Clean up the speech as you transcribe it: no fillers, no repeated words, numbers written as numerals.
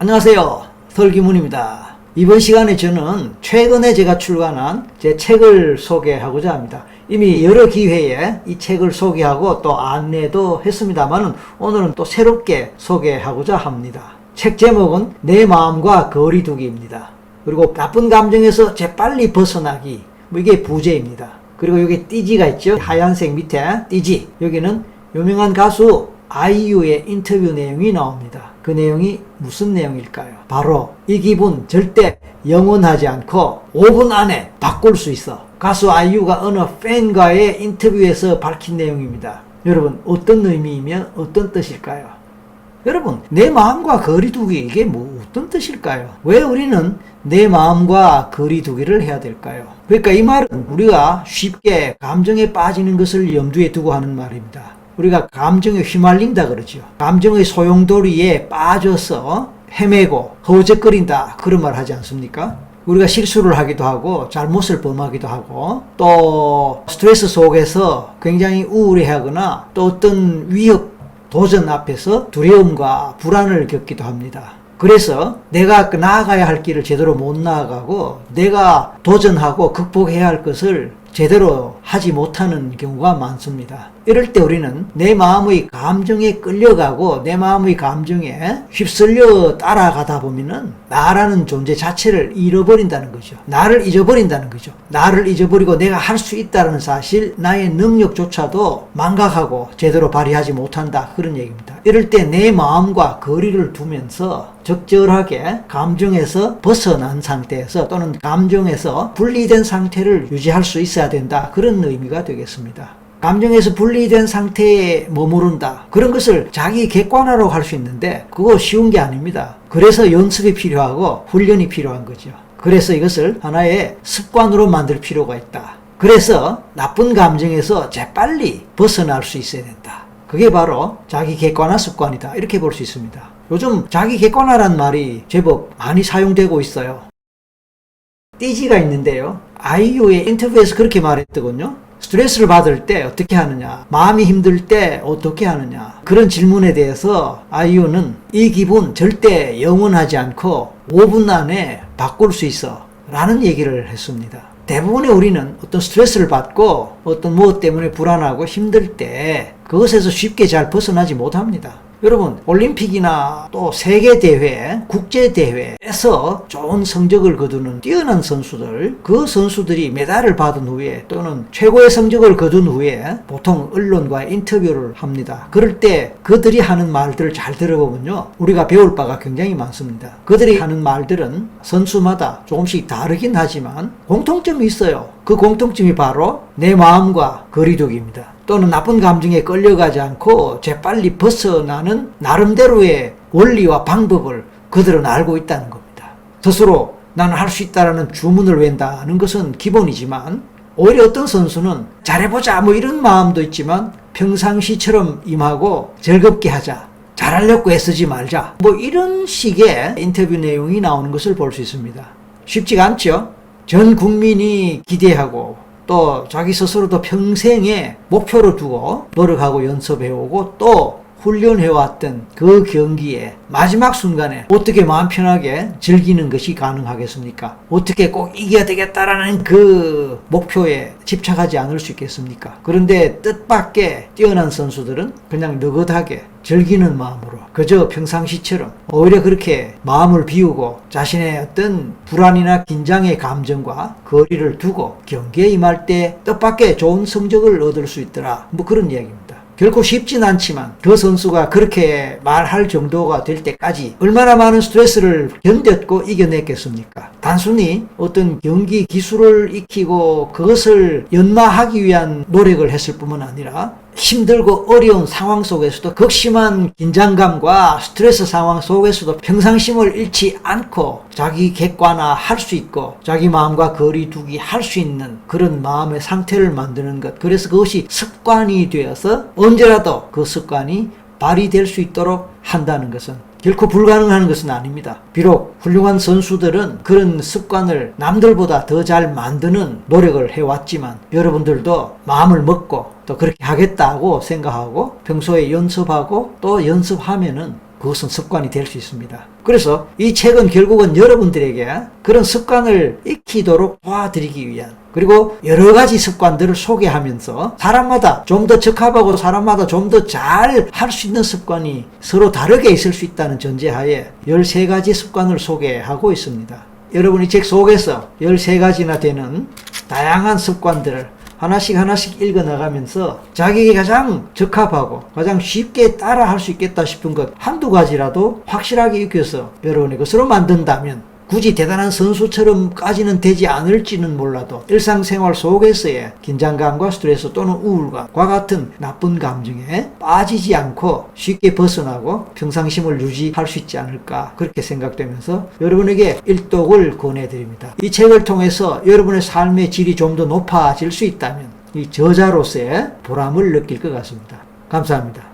안녕하세요. 설기문입니다. 이번 시간에 저는 최근에 제가 출간한 제 책을 소개하고자 합니다. 이미 여러 기회에 이 책을 소개하고 또 안내도 했습니다만 오늘은 또 새롭게 소개하고자 합니다. 책 제목은 내 마음과 거리두기입니다. 그리고 나쁜 감정에서 재빨리 벗어나기, 이게 부제입니다. 그리고 여기 띠지가 있죠. 하얀색 밑에 띠지, 여기는 유명한 가수 아이유의 인터뷰 내용이 나옵니다. 그 내용이 무슨 내용일까요? 바로 이 기분 절대 영원하지 않고 5분 안에 바꿀 수 있어. 가수 아이유가 어느 팬과의 인터뷰에서 밝힌 내용입니다. 여러분, 어떤 의미이며 어떤 뜻일까요? 여러분, 내 마음과 거리두기, 이게 어떤 뜻일까요? 왜 우리는 내 마음과 거리두기를 해야 될까요? 그러니까 이 말은 우리가 쉽게 감정에 빠지는 것을 염두에 두고 하는 말입니다. 우리가 감정에 휘말린다 그러죠. 감정의 소용돌이에 빠져서 헤매고 허우적거린다, 그런 말 하지 않습니까? 우리가 실수를 하기도 하고 잘못을 범하기도 하고 또 스트레스 속에서 굉장히 우울해하거나 또 어떤 위협, 도전 앞에서 두려움과 불안을 겪기도 합니다. 그래서 내가 나아가야 할 길을 제대로 못 나아가고 내가 도전하고 극복해야 할 것을 제대로 하지 못하는 경우가 많습니다. 이럴 때 우리는 내 마음의 감정에 끌려가고 내 마음의 감정에 휩쓸려 따라가다 보면은 나라는 존재 자체를 잃어버린다는 거죠. 나를 잊어버린다는 거죠. 나를 잊어버리고 내가 할 수 있다는 사실, 나의 능력조차도 망각하고 제대로 발휘하지 못한다, 그런 얘기입니다. 이럴 때 내 마음과 거리를 두면서 적절하게 감정에서 벗어난 상태에서 또는 감정에서 분리된 상태를 유지할 수 있어야 된다, 그런 의미가 되겠습니다. 감정에서 분리된 상태에 머무른다, 그런 것을 자기 객관화로 할 수 있는데 그거 쉬운 게 아닙니다. 그래서 연습이 필요하고 훈련이 필요한 거죠. 그래서 이것을 하나의 습관으로 만들 필요가 있다. 그래서 나쁜 감정에서 재빨리 벗어날 수 있어야 된다. 그게 바로 자기 객관화 습관이다, 이렇게 볼 수 있습니다. 요즘 자기 객관화란 말이 제법 많이 사용되고 있어요. 띠지가 있는데요, 아이유의 인터뷰에서 그렇게 말했더군요. 스트레스를 받을 때 어떻게 하느냐, 마음이 힘들 때 어떻게 하느냐, 그런 질문에 대해서 아이유는 이 기분 절대 영원하지 않고 5분 안에 바꿀 수 있어 라는 얘기를 했습니다. 대부분의 우리는 어떤 스트레스를 받고 어떤 무엇 때문에 불안하고 힘들 때 그것에서 쉽게 잘 벗어나지 못합니다. 여러분, 올림픽이나 또 세계대회, 국제대회에서 좋은 성적을 거두는 뛰어난 선수들, 그 선수들이 메달을 받은 후에 또는 최고의 성적을 거둔 후에 보통 언론과 인터뷰를 합니다. 그럴 때 그들이 하는 말들을 잘 들어보면요, 우리가 배울 바가 굉장히 많습니다. 그들이 하는 말들은 선수마다 조금씩 다르긴 하지만 공통점이 있어요. 그 공통점이 바로 내 마음과 거리두기입니다. 또는 나쁜 감정에 끌려가지 않고 재빨리 벗어나는 나름대로의 원리와 방법을 그들은 알고 있다는 겁니다. 스스로 나는 할 수 있다라는 주문을 외운다는 것은 기본이지만, 오히려 어떤 선수는 잘해보자 이런 마음도 있지만 평상시처럼 임하고 즐겁게 하자, 잘하려고 애쓰지 말자, 이런 식의 인터뷰 내용이 나오는 것을 볼 수 있습니다. 쉽지가 않죠. 전 국민이 기대하고 또 자기 스스로도 평생에 목표를 두고 노력하고 연습해오고 또 훈련해왔던 그 경기에 마지막 순간에 어떻게 마음 편하게 즐기는 것이 가능하겠습니까? 어떻게 꼭 이겨야 되겠다라는 그 목표에 집착하지 않을 수 있겠습니까? 그런데 뜻밖의 뛰어난 선수들은 그냥 느긋하게 즐기는 마음으로 그저 평상시처럼 오히려 그렇게 마음을 비우고 자신의 어떤 불안이나 긴장의 감정과 거리를 두고 경기에 임할 때 뜻밖의 좋은 성적을 얻을 수 있더라, 그런 이야기입니다. 결코 쉽진 않지만 그 선수가 그렇게 말할 정도가 될 때까지 얼마나 많은 스트레스를 견뎠고 이겨냈겠습니까? 단순히 어떤 경기 기술을 익히고 그것을 연마하기 위한 노력을 했을 뿐만 아니라 힘들고 어려운 상황 속에서도 극심한 긴장감과 스트레스 상황 속에서도 평상심을 잃지 않고 자기 객관화 할 수 있고 자기 마음과 거리두기 할 수 있는 그런 마음의 상태를 만드는 것, 그래서 그것이 습관이 되어서 언제라도 그 습관이 발휘될 수 있도록 한다는 것은 결코 불가능한 것은 아닙니다. 비록 훌륭한 선수들은 그런 습관을 남들보다 더 잘 만드는 노력을 해왔지만 여러분들도 마음을 먹고 또 그렇게 하겠다고 생각하고 평소에 연습하고 또 연습하면은 그것은 습관이 될 수 있습니다. 그래서 이 책은 결국은 여러분들에게 그런 습관을 익히도록 도와드리기 위한, 그리고 여러 가지 습관들을 소개하면서 사람마다 좀 더 적합하고 사람마다 좀 더 잘 할 수 있는 습관이 서로 다르게 있을 수 있다는 전제하에 13가지 습관을 소개하고 있습니다. 여러분이 책 속에서 13가지나 되는 다양한 습관들을 하나씩 읽어 나가면서 자기에게 가장 적합하고 가장 쉽게 따라 할 수 있겠다 싶은 것 한두 가지라도 확실하게 익혀서 여러분의 것으로 만든다면, 굳이 대단한 선수처럼까지는 되지 않을지는 몰라도 일상생활 속에서의 긴장감과 스트레스 또는 우울감과 같은 나쁜 감정에 빠지지 않고 쉽게 벗어나고 평상심을 유지할 수 있지 않을까, 그렇게 생각되면서 여러분에게 일독을 권해드립니다. 이 책을 통해서 여러분의 삶의 질이 좀 더 높아질 수 있다면 이 저자로서의 보람을 느낄 것 같습니다. 감사합니다.